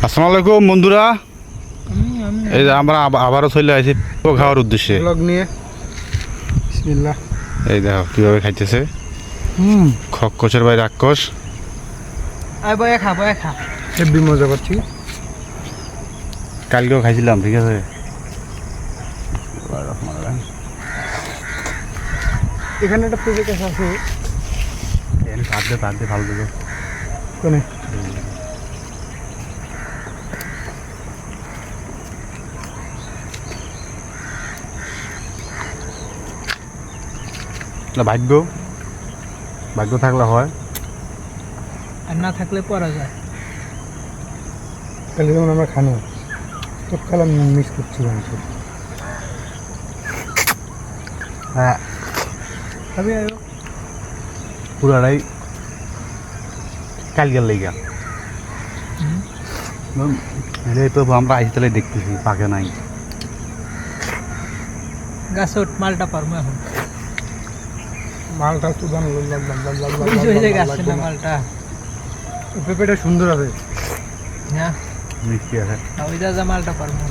আসসালামু আলাইকুম বন্ধুরা, এই যে আমরা আবারও চলে আসি খাওয়ার উদ্দেশ্যে। ব্লগ নিয়ে বিসমিল্লাহ। এই দেখো কিভাবে খাইতেছে খক্কসের ভাই রাক্ষস। আয় বয়া খা হেব্বি মজা পাচ্ছি। কালকেও খাইছিলাম, ঠিক আছে। এখানে একটা প্রজেক্ট আছে তার দিয়ে ভালো দেবো। কোনে ভাগ্য ভাগ্য থাকলে হয়, আর না থাকলে পড়া যায়। কালকে যেমন আমরা খানো তো কালাম মিস করছি মাংস। হ্যাঁ খাবি আয়ো পুরাটাই কালকের লেগা। এই তো আমরা আইসতলে দেখতেছি পাকে নাই। গাছে ওঠ, মালটা পারবো এখন। মালটা তো জানো ওই যে গাছে না মালটা, পেঁপেটা সুন্দর আছে। হ্যাঁ মিষ্টি আছে। ওই যা মালটা পারবো।